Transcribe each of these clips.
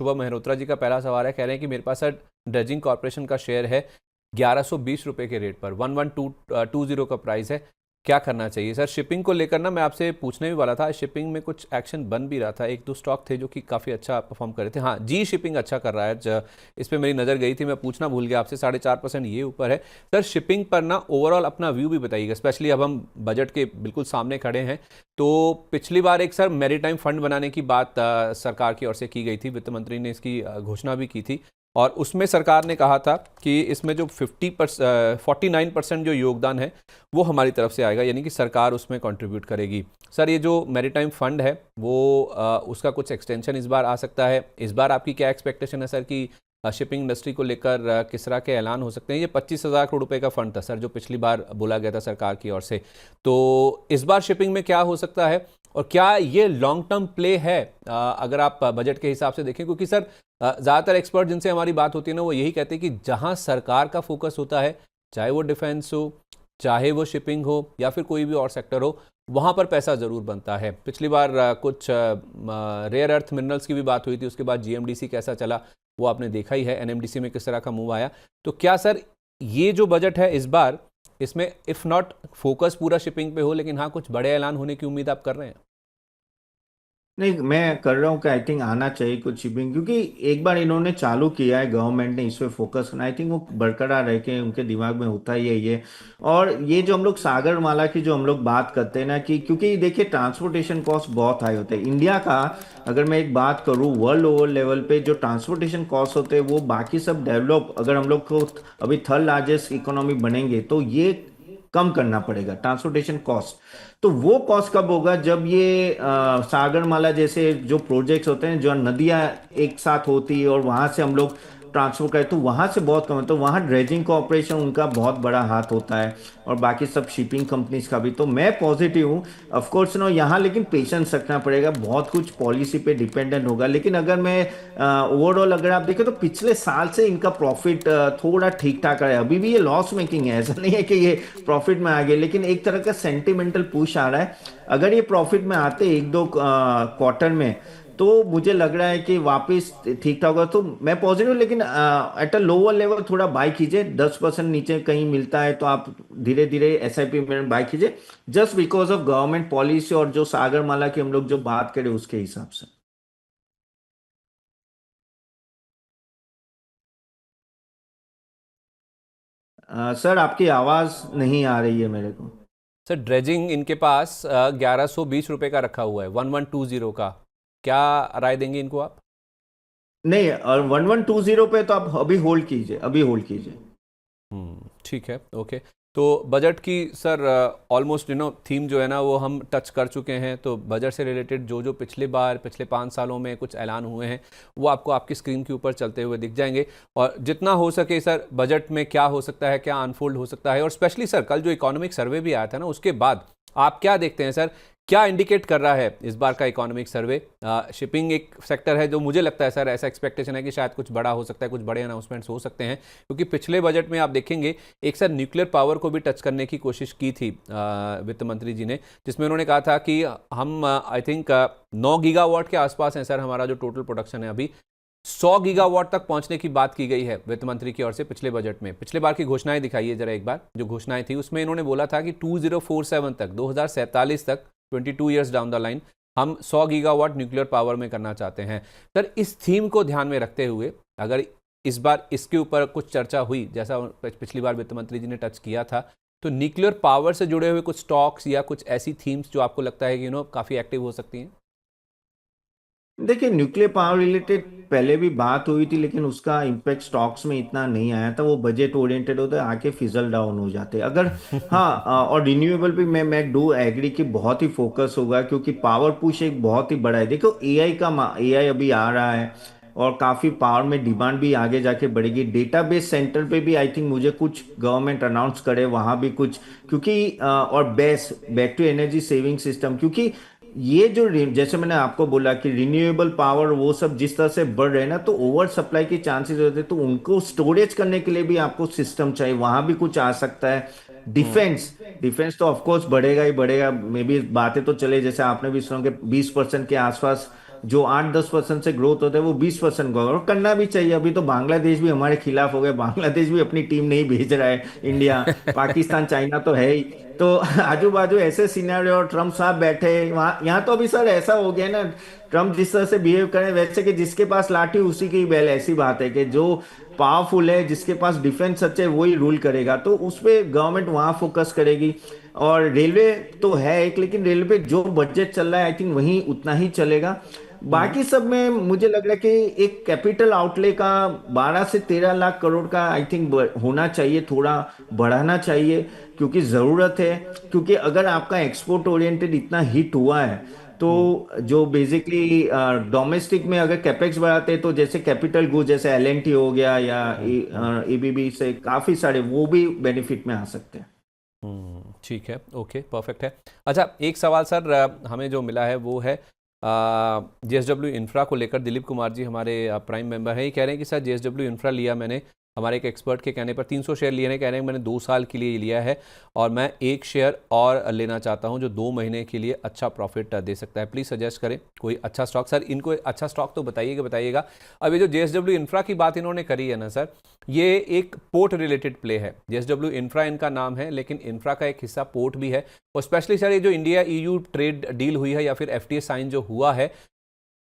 शुभम मेहरोत्रा जी का पहला सवाल है, कह रहे हैं कि मेरे पास सर ड्रेजिंग कॉर्पोरेशन का शेयर है 1120 रुपये के रेट पर, 11220 का प्राइस है, क्या करना चाहिए सर? शिपिंग को लेकर ना मैं आपसे पूछने भी वाला था, शिपिंग में कुछ एक्शन बन भी रहा था, एक दो स्टॉक थे जो कि काफ़ी अच्छा परफॉर्म कर रहे थे। हाँ, जी शिपिंग अच्छा कर रहा है, इस पर मेरी नज़र गई थी, मैं पूछना भूल गया आपसे, 4.5% ये ऊपर है। सर शिपिंग पर ना ओवरऑल अपना व्यू भी बताइएगा, स्पेशली अब हम बजट के बिल्कुल सामने खड़े हैं। तो पिछली बार एक सर मैरीटाइम फंड बनाने की बात सरकार की ओर से की गई थी, वित्त मंत्री ने इसकी घोषणा भी की थी, और उसमें सरकार ने कहा था कि इसमें जो 49% जो योगदान है वो हमारी तरफ से आएगा, यानी कि सरकार उसमें कंट्रीब्यूट करेगी। सर ये जो मैरीटाइम फंड है वो उसका कुछ एक्सटेंशन इस बार आ सकता है, इस बार आपकी क्या एक्सपेक्टेशन है सर कि शिपिंग इंडस्ट्री को लेकर किस तरह के ऐलान हो सकते हैं? ये 25,000 करोड़ रुपए का फंड था सर जो पिछली बार बोला गया था सरकार की ओर से, तो इस बार शिपिंग में क्या हो सकता है और क्या ये लॉन्ग टर्म प्ले है अगर आप बजट के हिसाब से देखें? क्योंकि सर ज़्यादातर एक्सपर्ट जिनसे हमारी बात होती है ना वो यही कहते हैं कि जहां सरकार का फोकस होता है, चाहे वो डिफेंस हो, चाहे वो शिपिंग हो या फिर कोई भी और सेक्टर हो, वहां पर पैसा ज़रूर बनता है। पिछली बार कुछ रेयर अर्थ मिनरल्स की भी बात हुई थी, उसके बाद जीएमडीसी कैसा चला वो आपने देखा ही है, एनएमडीसी में किस तरह का मूव आया। तो क्या सर ये जो बजट है इस बार, इसमें इफ़ नॉट फोकस पूरा शिपिंग पे हो, लेकिन हाँ कुछ बड़े ऐलान होने की उम्मीद आप कर रहे हैं? नहीं, मैं कर रहा हूँ कि आई थिंक आना चाहिए कुछ शिपिंग, क्योंकि एक बार इन्होंने चालू किया है गवर्नमेंट ने इस पे फोकस करना, आई थिंक वो बरकरार रह के उनके दिमाग में होता ही है ये। और ये जो हम लोग सागरमाला की जो हम लोग बात करते हैं ना, कि क्योंकि देखिए ट्रांसपोर्टेशन कॉस्ट बहुत हाई होते हैं इंडिया का। अगर मैं एक बात करूँ वर्ल्ड ओवर लेवल पे जो ट्रांसपोर्टेशन कॉस्ट होते हैं वो बाकी सब डेवलप, अगर हम लोग को अभी थर्ड लार्जेस्ट इकोनॉमी बनेंगे तो ये कम करना पड़ेगा ट्रांसपोर्टेशन कॉस्ट। तो वो कॉस्ट कब होगा? जब ये सागरमाला जैसे जो प्रोजेक्ट्स होते हैं, जो नदियां एक साथ होती है और वहां से हम लोग ट्रांसफर करें, तो वहां से बहुत कम है। तो वहां ड्रेजिंग कॉर्पोरेशन उनका बहुत बड़ा हाथ होता है, और बाकी सब शिपिंग कंपनीज का भी। तो मैं पॉजिटिव हूँ ऑफ कोर्स नो यहाँ, लेकिन पेशेंस रखना पड़ेगा, बहुत कुछ पॉलिसी पे डिपेंडेंट होगा। लेकिन अगर मैं ओवरऑल अगर आप देखें तो पिछले साल से इनका प्रॉफिट थोड़ा ठीक ठाक है, अभी भी ये लॉस मेकिंग है, ऐसा नहीं है कि ये प्रॉफिट में आ गए, लेकिन एक तरह का सेंटिमेंटल पुश आ रहा है। अगर ये प्रॉफिट में आते एक दो क्वार्टर में, तो मुझे लग रहा है कि वापस ठीक ठाक होगा। तो मैं पॉजिटिव, लेकिन एट अ लोअर लेवल थोड़ा बाय कीजिए, 10% नीचे कहीं मिलता है तो आप धीरे धीरे एसआईपी में बाय कीजिए, just because of government policy और जो सागरमाला की हम लोग जो बात करें उसके हिसाब से। सर आपकी आवाज नहीं आ रही है मेरे को। सर ड्रेजिंग इनके पास 1120 रुपये का रखा हुआ है, 1120 का, क्या राय देंगे इनको आप? नहीं, और 1120 पे तो आप अभी होल्ड कीजिए, अभी होल्ड कीजिए। ठीक है, ओके। तो बजट की सर ऑलमोस्ट थीम जो है ना वो हम टच कर चुके हैं, तो बजट से रिलेटेड जो जो पिछले 5 सालों में कुछ ऐलान हुए हैं वो आपको आपकी स्क्रीन के ऊपर चलते हुए दिख जाएंगे, और जितना हो सके सर बजट में क्या हो सकता है, क्या अनफोल्ड हो सकता है, और स्पेशली सर कल जो इकोनॉमिक सर्वे भी आया था ना उसके बाद आप क्या देखते हैं सर, क्या इंडिकेट कर रहा है इस बार का इकोनॉमिक सर्वे? शिपिंग एक सेक्टर है जो मुझे लगता है सर, ऐसा एक्सपेक्टेशन है कि शायद कुछ बड़ा हो सकता है, कुछ बड़े अनाउंसमेंट्स हो सकते हैं, क्योंकि पिछले बजट में आप देखेंगे एक सर न्यूक्लियर पावर को भी टच करने की कोशिश की थी वित्त मंत्री जी ने, जिसमें उन्होंने कहा था कि हम आई थिंक 9 गीगावाट के आसपास हैं सर, हमारा जो टोटल प्रोडक्शन है अभी 100 गीगावाट तक पहुंचने की बात की गई है वित्त मंत्री की ओर से पिछले बजट में। पिछले बार की घोषणाएं दिखाइए जरा एक बार, जो घोषणाएं थी उसमें इन्होंने बोला था कि 2047 तक, 2047 तक, 22 ईयर्स डाउन द लाइन हम 100 गीगावाट न्यूक्लियर पावर में करना चाहते हैं। सर इस थीम को ध्यान में रखते हुए अगर इस बार इसके ऊपर कुछ चर्चा हुई, जैसा पिछली बार वित्त मंत्री जी ने टच किया था, तो न्यूक्लियर पावर से जुड़े हुए कुछ स्टॉक्स या कुछ ऐसी थीम्स जो आपको लगता है कि काफ़ी एक्टिव हो सकती हैं? देखिए, न्यूक्लियर पावर रिलेटेड पहले भी बात हुई थी, लेकिन उसका इम्पैक्ट स्टॉक्स में इतना नहीं आया था, वो बजट ओरिएंटेड होते आके फिजल डाउन हो जाते अगर। हाँ, और रिन्यूएबल भी मैं डू एग्री कि बहुत ही फोकस होगा, क्योंकि पावर पुश एक बहुत ही बड़ा है। देखो एआई अभी आ रहा है, और काफी पावर में डिमांड भी आगे जाके बढ़ेगी। डेटाबेस सेंटर पे भी आई थिंक मुझे कुछ गवर्नमेंट अनाउंस करे, वहां भी कुछ, क्योंकि और back to energy saving system, क्योंकि ये जो जैसे मैंने आपको बोला कि रिन्यूएबल पावर वो सब जिस तरह से बढ़ रहे हैं ना, तो ओवर सप्लाई की चांसेस होते हैं, तो उनको स्टोरेज करने के लिए भी आपको सिस्टम चाहिए, वहां भी कुछ आ सकता है। हम्म। डिफेंस डिफेंस तो ऑफ कोर्स बढ़ेगा ही बढ़ेगा, मे बी बातें तो चले, जैसे आपने भी सुना कि 20% के आसपास जो 8-10% से ग्रोथ होता है वो 20% का, और करना भी चाहिए। अभी तो बांग्लादेश भी हमारे खिलाफ हो गए, बांग्लादेश भी अपनी टीम नहीं भेज रहा है इंडिया, पाकिस्तान चाइना तो है ही। तो आजू बाजू ऐसे सिनेरियो, और ट्रम्प साहब बैठे वहाँ, यहाँ तो अभी सर ऐसा हो गया ना, ट्रम्प जिस तरह से बिहेव करें वैसे कि जिसके पास लाठी उसी की बैल, ऐसी बात है कि जो पावरफुल है, जिसके पास डिफेंस अच्छे है, वही रूल करेगा। तो उस पे गवर्नमेंट वहाँ फोकस करेगी। और रेलवे तो है एक, लेकिन रेलवे जो बजट चल रहा है आई थिंक वही उतना ही चलेगा। हम्म। बाकी सब में मुझे लग रहा है कि एक कैपिटल आउटले का 12 से 13 लाख करोड़ का आई थिंक होना चाहिए, थोड़ा बढ़ाना चाहिए, क्योंकि ज़रूरत है। क्योंकि अगर आपका एक्सपोर्ट ओरिएंटेड इतना हिट हुआ है, तो हम्म। जो बेसिकली डोमेस्टिक में अगर कैपेक्स बढ़ाते हैं, तो जैसे कैपिटल गुड जैसे एलएनटी हो गया या हम्म। एबीबी से काफ़ी सारे वो भी बेनिफिट में आ सकते हैं। ठीक है, ओके, परफेक्ट है। अच्छा, एक सवाल सर हमें जो मिला है वो है जेएसडब्ल्यू इंफ्रा को लेकर। दिलीप कुमार जी हमारे प्राइम मेंबर हैं, ये कह रहे हैं कि सर जेएसडब्ल्यू इंफ्रा लिया मैंने, हमारे एक एक्सपर्ट के कहने पर 300 शेयर लिए हैं, कह रहे हैं मैंने 2 साल के लिए लिया है और मैं एक शेयर और लेना चाहता हूं जो 2 महीने के लिए अच्छा प्रॉफिट दे सकता है। प्लीज़ सजेस्ट करें कोई अच्छा स्टॉक। सर इनको अच्छा स्टॉक तो बताइएगा बताइएगा। अब ये जो जेएसडब्ल्यू इंफ्रा की बात इन्होंने करी है ना सर, ये एक पोर्ट रिलेटेड प्ले है। जेएसडब्ल्यू इंफ्रा इनका नाम है, लेकिन इंफ्रा का एक हिस्सा पोर्ट भी है। और स्पेशली सर ये जो इंडिया ईयू ट्रेड डील हुई है या फिर एफटीए साइन जो हुआ है,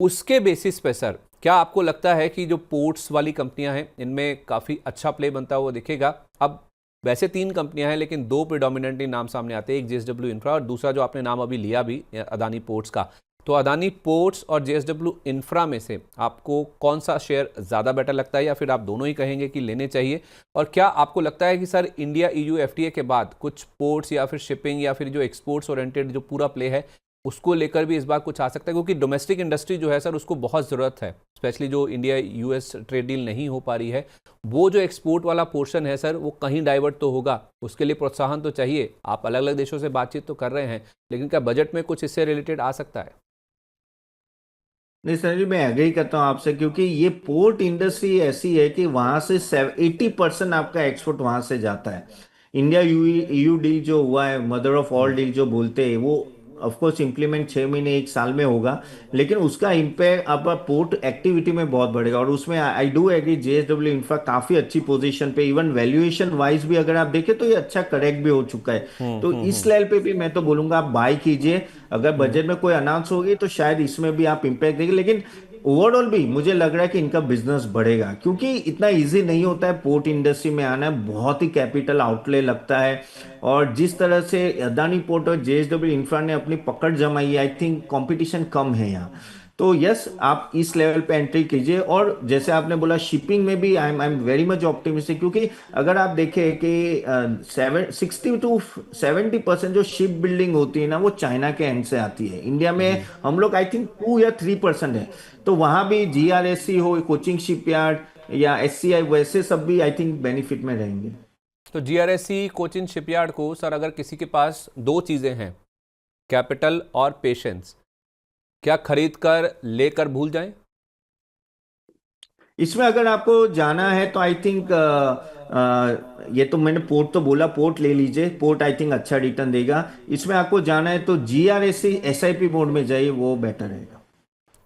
उसके बेसिस पे सर क्या आपको लगता है कि जो पोर्ट्स वाली कंपनियां हैं इनमें काफ़ी अच्छा प्ले बनता हुआ दिखेगा? अब वैसे 3 कंपनियां हैं, लेकिन 2 प्रिडोमिनेंटली नाम सामने आते हैं, एक जेएसडब्ल्यू इंफ्रा और दूसरा जो आपने नाम अभी लिया भी अदानी पोर्ट्स का। तो अदानी पोर्ट्स और जेएसडब्ल्यू इंफ्रा में से आपको कौन सा शेयर ज़्यादा बेटर लगता है, या फिर आप दोनों ही कहेंगे कि लेने चाहिए? और क्या आपको लगता है कि सर इंडिया ईयू एफटीए के बाद कुछ पोर्ट्स या फिर शिपिंग या फिर जो एक्सपोर्ट्स ओरिएंटेड जो पूरा प्ले है उसको लेकर भी इस बार कुछ आ सकता है? क्योंकि डोमेस्टिक इंडस्ट्री जो है सर उसको बहुत ज़रूरत है, स्पेशली जो इंडिया यूएस ट्रेड डील नहीं हो पा रही है, वो जो एक्सपोर्ट वाला पोर्शन है सर वो कहीं डाइवर्ट तो होगा, उसके लिए प्रोत्साहन तो चाहिए। आप अलग अलग देशों से बातचीत तो कर रहे हैं, लेकिन क्या बजट में कुछ इससे रिलेटेड आ सकता है? नहीं सर जी, मैं एग्री करता हूँ आपसे, क्योंकि ये पोर्ट इंडस्ट्री ऐसी है कि वहां से 80% आपका एक्सपोर्ट वहां से जाता है। इंडिया यूयू डील जो हुआ है, mother of all hmm. Deal जो बोलते हैं, वो ऑफ कोर्स इम्प्लीमेंट 6 महीने 1 साल में होगा, लेकिन उसका इम्पैक्ट आपका पोर्ट एक्टिविटी में बहुत बढ़ेगा। और उसमें I do agree, JSW infra काफी अच्छी पोजीशन पे, इवन वैल्यूएशन वाइज भी अगर आप देखें तो ये अच्छा करेक्ट भी हो चुका है। हम्म। तो हम्म। इस लेवल पे भी मैं तो बोलूंगा आप बाय कीजिए। अगर हम्म। बजट में कोई अनाउंस होगी तो शायद इसमें भी आप इम्पैक्ट देंगे, लेकिन ओवरऑल भी मुझे लग रहा है कि इनका बिजनेस बढ़ेगा, क्योंकि इतना इजी नहीं होता है पोर्ट इंडस्ट्री में आना, बहुत ही कैपिटल आउटले लगता है। और जिस तरह से अदानी पोर्ट और जेएसडब्ल्यू इंफ्रा ने अपनी पकड़ जमाई है, आई थिंक कंपटीशन कम है यहाँ। तो यस, आप इस लेवल पे एंट्री कीजिए। और जैसे आपने बोला शिपिंग में भी I am very much optimistic, क्योंकि अगर आप देखें कि 60 to 70% जो शिप बिल्डिंग होती है ना, वो चाइना के एंड से आती है। इंडिया में जी। हम लोग आई थिंक 2 या 3% है। तो वहां भी जीआरएससी हो, कोचिंग शिपयार्ड या एससीआई, वैसे सब भी आई थिंक बेनिफिट में रहेंगे। तो जीआरएससी कोचिन शिपयार्ड को सर अगर किसी के पास दो चीज़ें हैं, कैपिटल और पेशेंस, क्या खरीद कर लेकर भूल जाएं? इसमें अगर आपको जाना है तो आई थिंक ये तो मैंने पोर्ट तो बोला, पोर्ट ले लीजिए, पोर्ट आई थिंक अच्छा रिटर्न देगा। इसमें आपको जाना है तो जीआरएससी एसआईपी मोड में जाइए, वो बेटर रहेगा।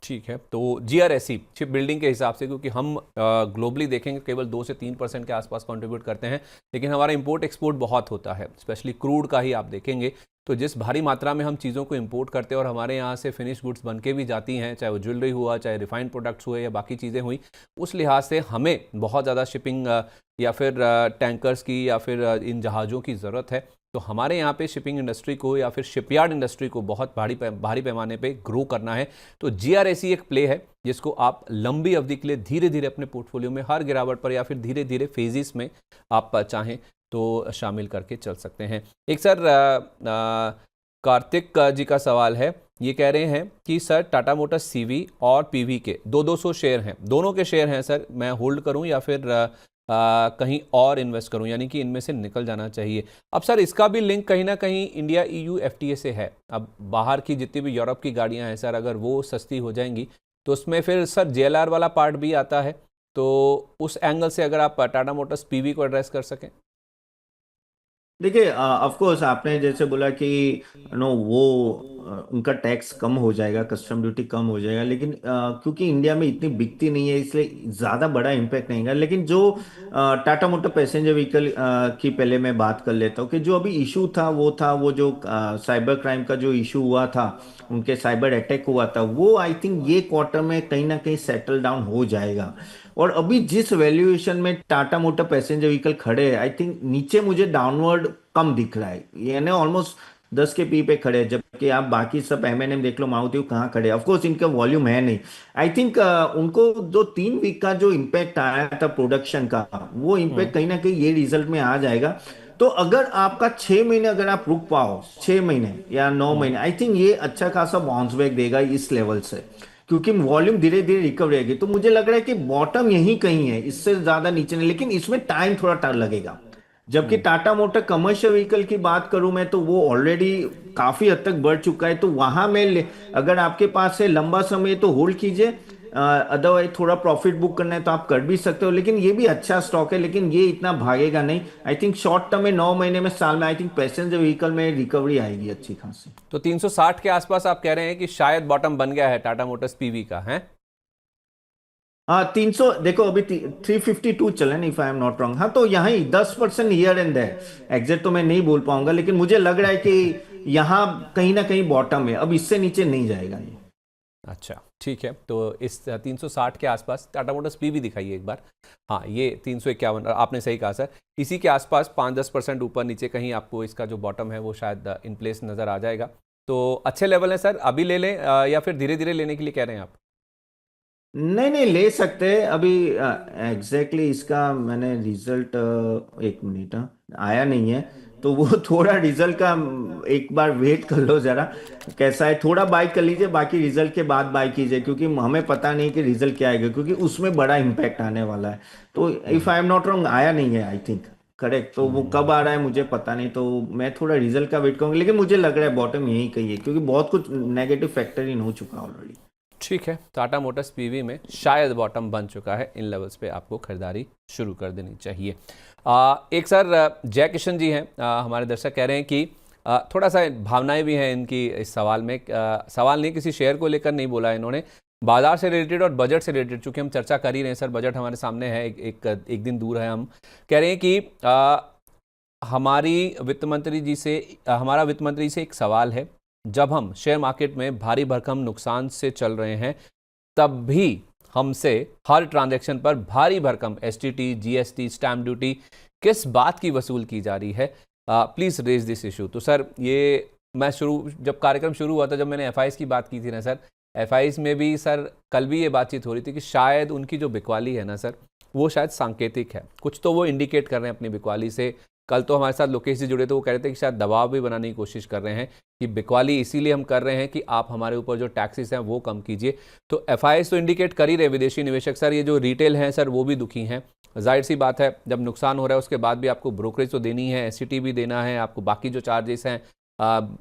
ठीक है, तो जीआरएससी चिप बिल्डिंग के हिसाब से, क्योंकि हम ग्लोबली देखेंगे केवल 2 से 3% के आसपास कंट्रीब्यूट करते हैं, लेकिन हमारा इंपोर्ट एक्सपोर्ट बहुत होता है, स्पेशली क्रूड का ही आप देखेंगे तो जिस भारी मात्रा में हम चीज़ों को इंपोर्ट करते हैं और हमारे यहाँ से फिनिश गुड्स बन के भी जाती हैं, चाहे वो ज्वेलरी हुआ, चाहे रिफाइंड प्रोडक्ट्स हुए या बाकी चीज़ें हुई, उस लिहाज से हमें बहुत ज़्यादा शिपिंग या फिर टैंकर्स की या फिर इन जहाज़ों की ज़रूरत है। तो हमारे यहाँ पे शिपिंग इंडस्ट्री को या फिर शिपयार्ड इंडस्ट्री को बहुत भारी पैमाने पे ग्रो करना है। तो जीआरएसी एक प्ले है जिसको आप लंबी अवधि के लिए धीरे धीरे अपने पोर्टफोलियो में हर गिरावट पर या फिर धीरे धीरे फेजिस में आप चाहें तो शामिल करके चल सकते हैं। एक सर कार्तिक जी का सवाल है, ये कह रहे हैं कि सर टाटा मोटर्स सीवी और पीवी के 200 शेयर हैं, दोनों के शेयर हैं सर, मैं होल्ड करूं या फिर कहीं और इन्वेस्ट करूं, यानी कि इनमें से निकल जाना चाहिए? अब सर इसका भी लिंक कहीं ना कहीं इंडिया ईयू एफटीए से है। अब बाहर की जितनी भी यूरोप की गाड़ियां हैं सर, अगर वो सस्ती हो जाएंगी तो उसमें फिर सर जेएलआर वाला पार्ट भी आता है। तो उस एंगल से अगर आप टाटा मोटर्स पीवी को एड्रेस कर सकें। देखिए, ऑफ कोर्स आपने जैसे बोला कि नो वो उनका टैक्स कम हो जाएगा, कस्टम ड्यूटी कम हो जाएगा, लेकिन क्योंकि इंडिया में इतनी बिकती नहीं है इसलिए ज़्यादा बड़ा इम्पैक्ट नहीं है। लेकिन जो टाटा मोटर पैसेंजर व्हीकल की पहले मैं बात कर लेता हूँ कि जो अभी इशू था वो जो साइबर क्राइम का जो इशू हुआ था, उनके साइबर अटैक हुआ था, वो आई थिंक ये क्वार्टर में कहीं ना कहीं सेटल डाउन हो जाएगा। और अभी जिस वैल्यूएशन में टाटा मोटर पैसेंजर व्हीकल खड़े हैं, आई थिंक नीचे मुझे डाउनवर्ड कम दिख रहा है, यानी ऑलमोस्ट 10 के पी पे खड़े हैं, जबकि आप बाकी सब एम देख लो, मारुति कहाँ खड़े हैं। ऑफकोर्स इनका वॉल्यूम है नहीं। आई थिंक उनको जो 3 वीक का जो इम्पैक्ट आया था प्रोडक्शन का, वो इम्पैक्ट कहीं ना कहीं ये रिजल्ट में आ जाएगा। तो अगर आपका 6 महीने अगर आप रुक पाओ, 6 महीने या 9 महीने, आई थिंक ये अच्छा खासा बाउंस बैक देगा इस लेवल से, क्योंकि वॉल्यूम धीरे धीरे रिकवर रहेगी। तो मुझे लग रहा है कि बॉटम यहीं कहीं है, इससे ज्यादा नीचे नहीं, लेकिन इसमें टाइम थोड़ा लगेगा। जबकि टाटा मोटर कमर्शियल व्हीकल की बात करूं मैं, तो वो ऑलरेडी काफी हद तक बढ़ चुका है। तो वहां में अगर आपके पास है लंबा समय तो होल्ड कीजिए, अदरवाइज थोड़ा प्रॉफिट बुक करना है तो आप कर भी सकते हो। लेकिन ये भी अच्छा स्टॉक है, लेकिन ये इतना भागेगा नहीं। आई थिंक शॉर्ट टर्म में 9 महीने में, साल में, आई थिंक पैसेंजर व्हीकल में रिकवरी आएगी अच्छी खासी। तो 360 के आसपास आप कह रहे हैं कि शायद बॉटम बन गया है टाटा मोटर्स पीवी का, है? हाँ 300 देखो, अभी 352 चले नहीं, if I am not wrong. हाँ तो यहाँ ही 10% ईयर एंड है, एग्जैक्ट तो मैं नहीं बोल पाऊंगा, लेकिन मुझे लग रहा है कि यहाँ कहीं ना कहीं बॉटम है, अब इससे नीचे नहीं जाएगा ये। अच्छा, ठीक है। तो इस 360 के आसपास टाटा मोटर्स पीवी दिखाइए एक बार। हाँ, ये 351, आपने सही कहा सर। इसी के आसपास 5-10% ऊपर नीचे कहीं आपको इसका जो बॉटम है वो शायद इन प्लेस नज़र आ जाएगा। तो अच्छे लेवल है सर, अभी ले लें या फिर धीरे धीरे लेने के लिए कह रहे हैं आप? नहीं नहीं, ले सकते हैं अभी। एग्जैक्टली इसका मैंने रिजल्ट, एक मिनट, आया नहीं है, तो वो थोड़ा रिजल्ट का एक बार वेट कर लो जरा, कैसा है थोड़ा बाय कर लीजिए, बाकी रिजल्ट के बाद बाय कीजिए, क्योंकि हमें पता नहीं कि रिजल्ट क्या आएगा, क्योंकि उसमें बड़ा इम्पैक्ट आने वाला है। तो if I am not wrong आया नहीं है आई थिंक, करेक्ट। तो वो कब आ रहा है मुझे पता नहीं, तो मैं थोड़ा रिजल्ट का वेट करूंगा, लेकिन मुझे लग रहा है बॉटम यही कही है, क्योंकि बहुत कुछ नेगेटिव फैक्टर इन हो चुका ऑलरेडी। ठीक है, टाटा मोटर्स पीवी में शायद बॉटम बन चुका है, इन लेवल्स पे आपको खरीदारी शुरू कर देनी चाहिए। एक सर जय किशन जी हैं, हमारे दर्शक कह रहे हैं कि थोड़ा सा भावनाएं भी हैं इनकी इस सवाल में। सवाल नहीं, किसी शेयर को लेकर नहीं बोला इन्होंने, बाजार से रिलेटेड और बजट से रिलेटेड, चूंकि हम चर्चा कर ही रहे हैं सर, बजट हमारे सामने है, एक दिन दूर है। हम कह रहे हैं कि हमारी वित्त मंत्री जी से हमारा वित्त मंत्री से एक सवाल है, जब हम शेयर मार्केट में भारी भरकम नुकसान से चल रहे हैं, तब भी हमसे हर ट्रांजैक्शन पर भारी भरकम एसटीटी, जीएसटी, स्टैम्प ड्यूटी किस बात की वसूल की जा रही है? Please raise this issue. तो सर ये मैं जब कार्यक्रम शुरू हुआ था, जब मैंने एफआईएस की बात की थी ना सर, एफआईएस में भी सर कल भी ये बातचीत हो रही थी कि शायद उनकी जो बिकवाली है ना सर, वो शायद सांकेतिक है, कुछ तो वो इंडिकेट कर रहे हैं अपनी बिकवाली से। कल तो हमारे साथ लोकेश जी जुड़े थे, वो कह रहे थे कि शायद दबाव भी बनाने की कोशिश कर रहे हैं कि बिकवाली इसीलिए हम कर रहे हैं कि आप हमारे ऊपर जो टैक्सेस हैं वो कम कीजिए। तो एफआईएस तो इंडिकेट कर ही रहे विदेशी निवेशक सर, ये जो रिटेल हैं सर वो भी दुखी हैं। जाहिर सी बात है, जब नुकसान हो रहा है उसके बाद भी आपको ब्रोकरेज तो देनी है, एससीटी भी देना है, आपको बाकी जो चार्जेस हैं,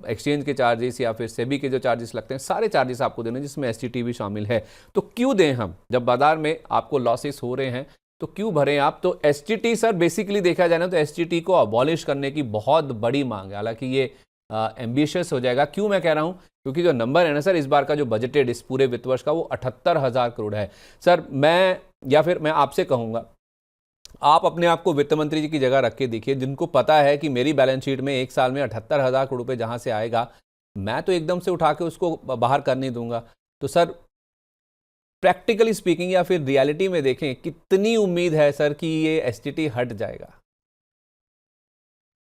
एक्सचेंज के चार्जेस या फिर सेबी के जो चार्जेस लगते हैं, सारे चार्जेस आपको देने, जिसमें एसटीटी भी शामिल है। तो क्यों दें हम, जब बाजार में आपको लॉसेस हो रहे हैं तो क्यों भरें आप? तो एसटीटी सर बेसिकली देखा जाए ना तो एसटीटी को अबॉलिश करने की बहुत बड़ी मांग है, हालांकि ये एम्बिशियस हो जाएगा। क्यों मैं कह रहा हूं? क्योंकि जो नंबर है ना सर इस बार का जो बजटेड इस पूरे वित्त वर्ष का, वो 78,000 करोड़ है। सर मैं आपसे कहूंगा, आप अपने आप को वित्त मंत्री जी की जगह रख के देखिए, जिनको पता है कि मेरी बैलेंस शीट में एक साल में 78,000 करोड़ रुपए जहां से आएगा, मैं तो एकदम से उठा के उसको बाहर कर नहीं दूंगा। तो सर प्रैक्टिकली स्पीकिंग या फिर रियलिटी में देखें, कितनी उम्मीद है सर कि ये एसटीटी हट जाएगा?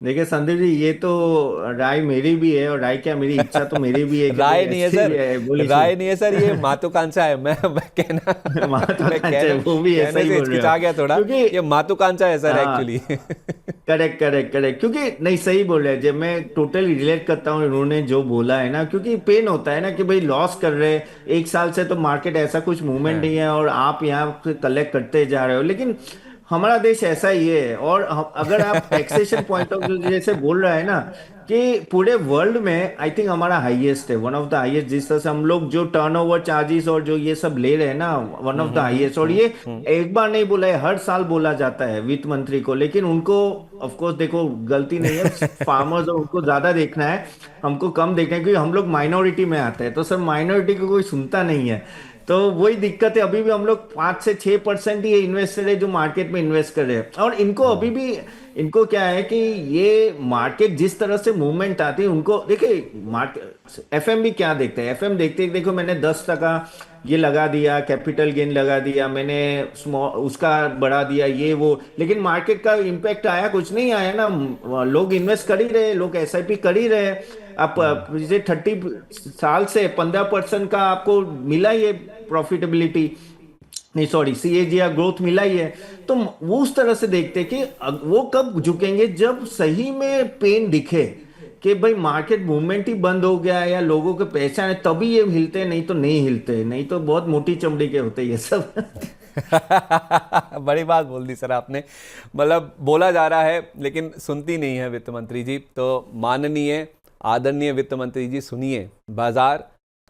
देखिए संदीप जी, ये तो राय मेरी भी है, और राय क्या, मेरी इच्छा तो मेरी भी है कि भाई राय नहीं है ऐसे सर, ही है, बोलिए राय नहीं है सर, ये महत्वाकांक्षा है। मैं कहना मैं अच्छा, वो भी ऐसा कहने ही से बोल रहे हिचकिचा हो, गया थोड़ा, क्योंकि ये महत्वाकांक्षा है सर हाँ, एक्चुअली। करेक्ट करेक्ट करेक्ट, क्योंकि नहीं सही बोल रहे हैं, जब मैं टोटली रिलेट करता हूँ इन्होंने जो बोला है ना, क्योंकि पेन होता है ना कि भाई लॉस कर रहे हैं, एक साल से तो मार्केट ऐसा कुछ मूवमेंट हाँ, नहीं है, और आप यहाँ कलेक्ट करते जा रहे हो, लेकिन हमारा देश ऐसा ही है। और अगर आप टैक्सेशन पॉइंट ऑफ व्यू जैसे बोल रहा है ना, कि पूरे वर्ल्ड में आई थिंक हमारा हाईएस्ट है, वन ऑफ द हाईएस्ट। जिस तरह से हम लोग जो टर्नओवर चार्जेस और जो ये सब ले रहे हैं ना, वन ऑफ द हाईएस्ट। और ये हम्म। एक बार नहीं बोला है, हर साल बोला जाता है वित्त मंत्री को। लेकिन उनको ऑफ कोर्स देखो गलती नहीं है, फार्मर्स और उनको ज्यादा देखना है, हमको कम देखना है, क्योंकि हम लोग माइनॉरिटी में आते हैं। तो सर माइनॉरिटी को कोई सुनता नहीं है। तो वही दिक्कत है, अभी भी हम लोग 5 से 6% ही इन्वेस्टर है जो मार्केट में इन्वेस्ट कर रहे हैं। और इनको अभी भी, इनको क्या है कि ये मार्केट जिस तरह से मूवमेंट आती है, उनको देखिए मार्केट एफएम भी क्या देखते हैं, एफएम देखते हैं देखो मैंने 10% ये लगा दिया, कैपिटल गेन लगा दिया मैंने, स्मॉल उसका बढ़ा दिया ये वो, लेकिन मार्केट का इम्पैक्ट आया कुछ नहीं आया ना। लोग इन्वेस्ट कर ही रहे, लोग एसआईपी कर ही रहे। आप पिछले 30 साल से 15% का आपको मिला ये प्रॉफिटेबिलिटी, नहीं सॉरी सीएजीआर ग्रोथ मिला ही है। तो वो उस तरह से देखते हैं कि वो कब झुकेंगे, जब सही में पेन दिखे कि भाई मार्केट मूवमेंट ही बंद हो गया है या लोगों के पैसा है, तभी ये हिलते, नहीं तो नहीं हिलते, नहीं तो बहुत मोटी चमड़ी के होते ये सब। बड़ी बात बोल दी सर आपने। मतलब बोला जा रहा है लेकिन सुनती नहीं है वित्त मंत्री जी। तो माननीय आदरणीय वित्त मंत्री जी सुनिए, बाजार,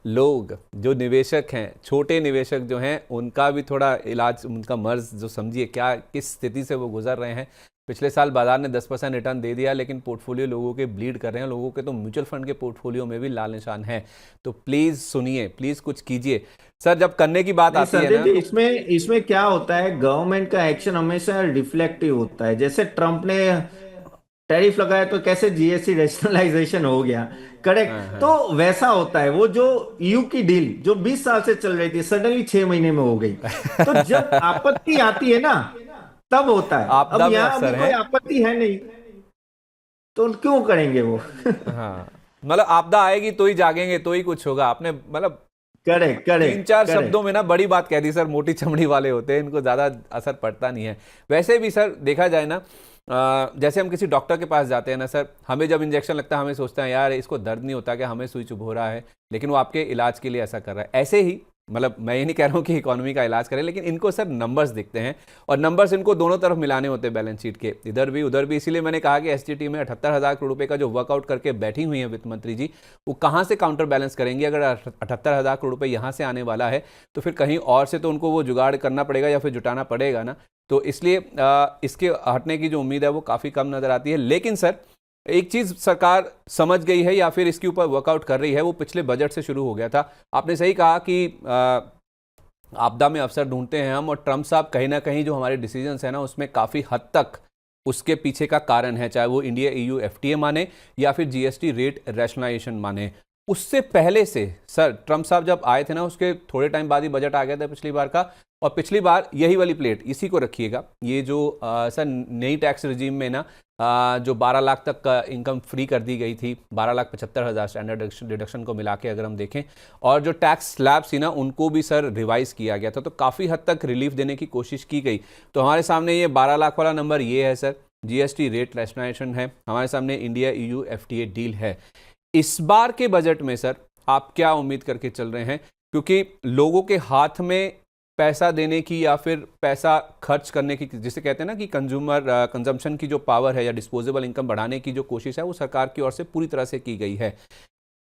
लोग जो निवेशक हैं, छोटे निवेशक जो हैं, उनका भी थोड़ा इलाज, उनका मर्ज जो समझिए, क्या किस स्थिति से वो गुजर रहे हैं। पिछले साल बाजार ने 10% रिटर्न दे दिया, लेकिन पोर्टफोलियो लोगों के ब्लीड कर रहे हैं। लोगों के तो म्यूचुअल फंड के पोर्टफोलियो में भी लाल निशान है। तो प्लीज़ सुनिए, प्लीज़ कुछ कीजिए सर। जब करने की बात नहीं आती है संदीप ना, जी, इसमें इसमें क्या होता है, गवर्नमेंट का एक्शन हमेशा रिफ्लेक्टिव होता है। जैसे ट्रम्प ने टैरिफ लगाया तो कैसे जीएसटी रैशनलाइजेशन हो गया, हाँ करेक्ट। तो हाँ, वैसा होता है, वो जो यू की डील जो 20 साल से चल रही थी सडनली 6 महीने में हो गई। तो जब आपत्ति आती है ना, तब होता है। अब आपदा में यहाँ अभी अफसर कोई हैं। आपत्ति है नहीं, तो क्यों करेंगे वो। हाँ, मतलब आपदा आएगी तो ही जागेंगे, तो ही कुछ होगा। आपने मतलब करेक्ट तीन करेक्ट चार शब्दों करेक्ट। में ना बड़ी बात कह दी सर। मोटी चमड़ी वाले होते हैं, इनको ज़्यादा असर पड़ता नहीं है। वैसे भी सर देखा जाए ना, जैसे हम किसी डॉक्टर के पास जाते हैं ना सर, हमें जब इंजेक्शन लगता है हमें सोचते हैं यार इसको दर्द नहीं होता, क्या हमें सुई चुभ हो रहा है, लेकिन वो आपके इलाज के लिए ऐसा कर रहा है। ऐसे ही मतलब मैं ये नहीं कह रहा हूँ कि इकोनॉमी का इलाज करें, लेकिन इनको सर नंबर्स दिखते हैं, और नंबर्स इनको दोनों तरफ मिलाने होते हैं बैलेंस शीट के, इधर भी उधर भी। इसीलिए मैंने कहा कि एसटीटी में 78,000 करोड़ रुपए का जो वर्कआउट करके बैठी हुई है वित्त मंत्री जी, वो कहाँ से काउंटर बैलेंस करेंगे। अगर 78,000 करोड़ रुपए यहाँ से आने वाला है तो फिर कहीं और से तो उनको वो जुगाड़ करना पड़ेगा या फिर जुटाना पड़ेगा ना। तो इसलिए इसके हटने की जो उम्मीद है वो काफ़ी कम नज़र आती है। लेकिन सर एक चीज़ सरकार समझ गई है या फिर इसके ऊपर वर्कआउट कर रही है, वो पिछले बजट से शुरू हो गया था। आपने सही कहा कि आपदा में अवसर ढूंढते हैं हम, और ट्रम्प साहब कहीं ना कहीं जो हमारे डिसीजंस हैं ना, उसमें काफ़ी हद तक उसके पीछे का कारण है, चाहे वो इंडिया ईयू एफटीए माने या फिर जीएसटी रेट रैशनलाइजेशन माने। उससे पहले से सर ट्रम्प साहब जब आए थे ना, उसके थोड़े टाइम बाद ही बजट आ गया था पिछली बार का। और पिछली बार यही वाली प्लेट, इसी को रखिएगा, ये जो सर नई टैक्स रिजीम में ना जो 12 लाख तक का इनकम फ्री कर दी गई थी, 12,75,000 स्टैंडर्ड डिडक्शन को मिला के अगर हम देखें, और जो टैक्स स्लैब्स थी ना उनको भी सर रिवाइज किया गया था, तो काफ़ी हद तक रिलीफ देने की कोशिश की गई। तो हमारे सामने ये 12 लाख वाला नंबर ये है सर, जीएसटी रेट रैशनलाइजेशन है, हमारे सामने इंडिया ईयू एफटीए डील है। इस बार के बजट में सर आप क्या उम्मीद करके चल रहे हैं, क्योंकि लोगों के हाथ में पैसा देने की या फिर पैसा खर्च करने की, जिसे कहते हैं ना कि कंज्यूमर कंजम्पशन की जो पावर है या डिस्पोजेबल इनकम बढ़ाने की जो कोशिश है, वो सरकार की ओर से पूरी तरह से की गई है।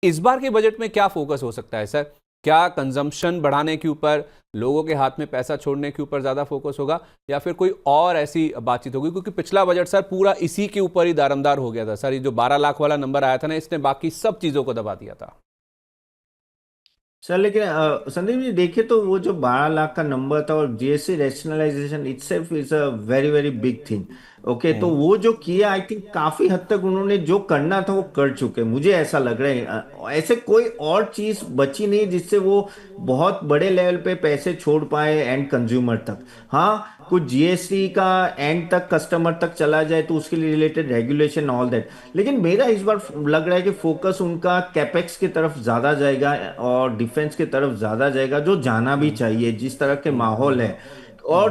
इस बार के बजट में क्या फोकस हो सकता है सर? क्या कंजम्पशन बढ़ाने के ऊपर, लोगों के हाथ में पैसा छोड़ने के ऊपर ज़्यादा फोकस होगा, या फिर कोई और ऐसी बातचीत होगी? क्योंकि पिछला बजट सर पूरा इसी के ऊपर ही दारमदार हो गया था सर। ये जो 12 लाख वाला नंबर आया था ना, इसने बाकी सब चीज़ों को दबा दिया था। सर लेकिन संदीप जी देखिए, तो वो जो 12 लाख का नंबर था और GST rationalisation itself is a very very big thing. Okay, तो वो जो किया आई थिंक काफी हद तक उन्होंने जो करना था वो कर चुके, मुझे ऐसा लग रहा है। ऐसे कोई और चीज बची नहीं जिससे वो बहुत बड़े लेवल पे पैसे छोड़ पाए एंड कंज्यूमर तक। हाँ, कुछ जीएसटी का एंड तक कस्टमर तक चला जाए तो उसके लिए रिलेटेड रेगुलेशन ऑल दैट। लेकिन मेरा इस बार लग रहा है कि फोकस उनका कैपेक्स की तरफ ज्यादा जाएगा और डिफेंस की तरफ ज्यादा जाएगा, जो जाना भी चाहिए जिस तरह के माहौल है। और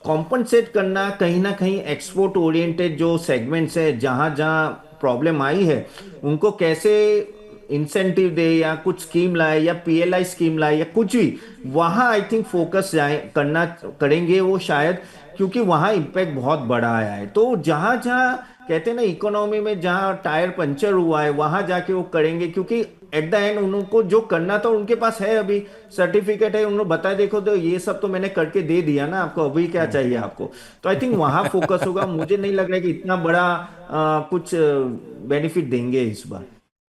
कॉम्पनसेट करना कहीं ना कहीं एक्सपोर्ट ओरिएंटेड जो सेगमेंट्स है, जहां जहां प्रॉब्लम आई है, उनको कैसे इंसेंटिव दे या कुछ स्कीम लाए या पीएलआई स्कीम लाए या कुछ भी, वहां आई थिंक फोकस जाए करना करेंगे वो शायद, क्योंकि वहां इम्पैक्ट बहुत बड़ा आया है। तो जहां जहां कहते हैं ना इकोनॉमी में जहां टायर पंचर हुआ है वहां जाके वो करेंगे, क्योंकि एट द एंड उनको जो करना था उनके पास है, अभी सर्टिफिकेट है, उन्होंने बताया देखो तो ये सब तो मैंने करके दे दिया ना आपको, अभी क्या चाहिए आपको। तो आई थिंक वहां फोकस होगा। मुझे नहीं लग रहा है कि इतना बड़ा कुछ बेनिफिट देंगे इस बार।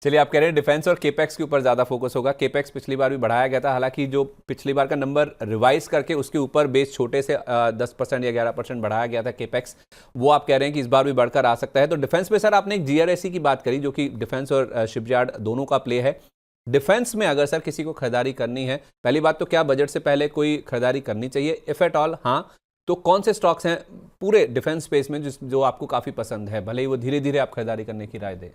चलिए, आप कह रहे हैं डिफेंस और केपेक्स के ऊपर ज़्यादा फोकस होगा। केपेक्स पिछली बार भी बढ़ाया गया था, हालांकि जो पिछली बार का नंबर रिवाइज करके उसके ऊपर बेस छोटे से 10% या 11% बढ़ाया गया था केपेक्स, वो आप कह रहे हैं कि इस बार भी बढ़कर आ सकता है। तो डिफेंस में सर आपने एक जीआरएसी की बात करी, जो कि डिफेंस और शिपयार्ड दोनों का प्ले है। डिफेंस में अगर सर किसी को खरीदारी करनी है, पहली बात तो क्या बजट से पहले कोई खरीदारी करनी चाहिए इफ एट ऑल, हाँ तो कौन से स्टॉक्स हैं पूरे डिफेंस स्पेस में जो आपको काफ़ी पसंद है, भले ही वो धीरे धीरे आप खरीदारी करने की राय दें?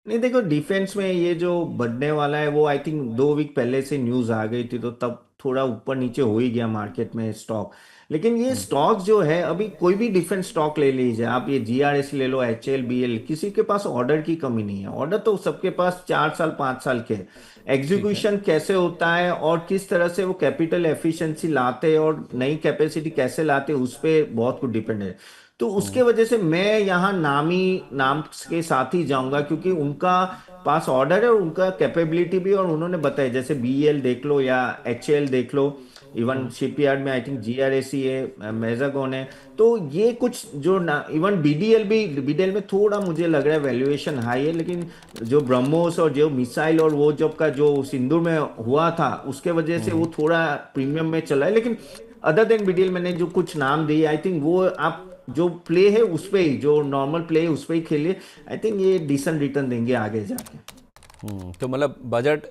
नहीं देखो, डिफेंस में ये जो बढ़ने वाला है वो आई थिंक 2 वीक पहले से न्यूज आ गई थी, तो तब थोड़ा ऊपर नीचे हो ही गया मार्केट में स्टॉक। लेकिन ये स्टॉक जो है, अभी कोई भी डिफेंस स्टॉक ले लीजिए आप, ये जीआरएस ले लो, एचएल बीएल, किसी के पास ऑर्डर की कमी नहीं है। ऑर्डर तो सबके पास 4 साल 5 साल के है। ठीक है। एग्जीक्यूशन कैसे होता है और किस तरह से वो कैपिटल एफिशिएंसी लाते हैं और नई कैपेसिटी कैसे लाते हैं, उस पर बहुत कुछ डिपेंड है। तो उसके वजह से मैं यहाँ नामी नाम के साथ ही जाऊंगा, क्योंकि उनका पास ऑर्डर है और उनका कैपेबिलिटी भी, और उन्होंने बताया जैसे बीएल देख लो या एचएल देख लो, इवन शिपयार्ड में आई थिंक जीआरएसी है, मेजागोन है। तो ये कुछ जो ना, इवन बीडीएल भी, बीडीएल में थोड़ा मुझे लग रहा है वैल्यूएशन हाई है, लेकिन जो ब्रह्मोस और जो मिसाइल और वो जब का जो सिंदूर में हुआ था उसके वजह से वो थोड़ा प्रीमियम में चला है। लेकिन अदर देन बीडीएल मैंने जो कुछ नाम दिए, आई थिंक वो आप जो प्ले है उस पे ही, जो नॉर्मल प्ले है उस पे ही खेलिए। आई थिंक ये डिसेंट रिटर्न देंगे आगे जाके। तो मतलब बजट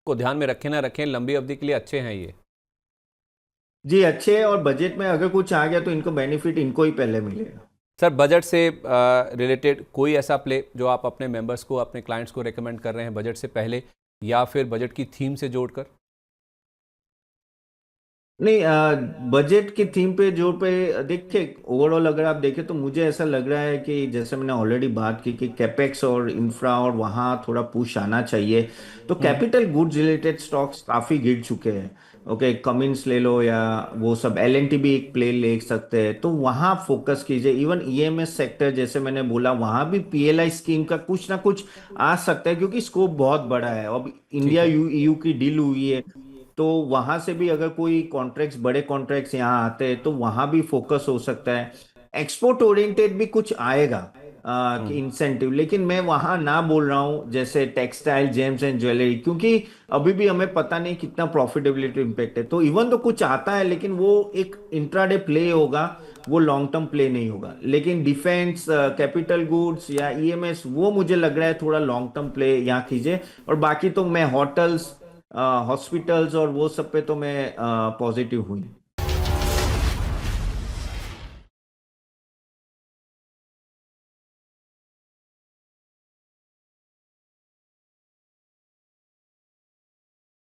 को ध्यान में रखें ना रखें, लंबी अवधि के लिए अच्छे हैं ये। जी अच्छे है, और बजट में अगर कुछ आ गया तो इनको बेनिफिट इनको ही पहले मिलेगा। सर बजट से रिलेटेड कोई ऐसा प्ले जो आप अपने मेंबर्स को, अपने क्लाइंट्स को रेकमेंड कर रहे हैं बजट से पहले, या फिर बजट की थीम से जोड़कर? नहीं, बजट की थीम पे जो पे देखिए, ओवरऑल अगर आप देखें तो मुझे ऐसा लग रहा है कि जैसे मैंने ऑलरेडी बात की कि कैपेक्स और इंफ्रा और वहाँ थोड़ा पुश आना चाहिए। तो कैपिटल गुड्स रिलेटेड स्टॉक्स काफ़ी गिर चुके हैं। ओके, कमिंस ले लो या वो सब, एलएनटी भी एक प्ले ले सकते हैं, तो वहाँ फोकस कीजिए। इवन ईएमएस सेक्टर जैसे मैंने बोला, वहाँ भी पीएलआई स्कीम का कुछ ना कुछ आ सकता है, क्योंकि स्कोप बहुत बड़ा है। अब ठीक इंडिया है। यूयू की डील हुई है, तो वहां से भी अगर कोई कॉन्ट्रैक्ट्स, बड़े कॉन्ट्रैक्ट्स यहाँ आते हैं तो वहां भी फोकस हो सकता है। एक्सपोर्ट ओरिएंटेड भी कुछ आएगा कि इंसेंटिव, लेकिन मैं वहां ना बोल रहा हूँ जैसे टेक्सटाइल, जेम्स एंड ज्वेलरी, क्योंकि अभी भी हमें पता नहीं कितना प्रॉफिटेबिलिटी इम्पेक्ट है। तो इवन तो कुछ आता है, लेकिन वो एक इंट्राडे प्ले होगा, वो लॉन्ग टर्म प्ले नहीं होगा। लेकिन डिफेंस, कैपिटल गुड्स या ईएमएस, वो मुझे लग रहा है थोड़ा लॉन्ग टर्म प्ले यहाँ कीजिए। और बाकी तो मैं होटल्स, हॉस्पिटल्स और वो सब पे तो मैं पॉजिटिव हुई।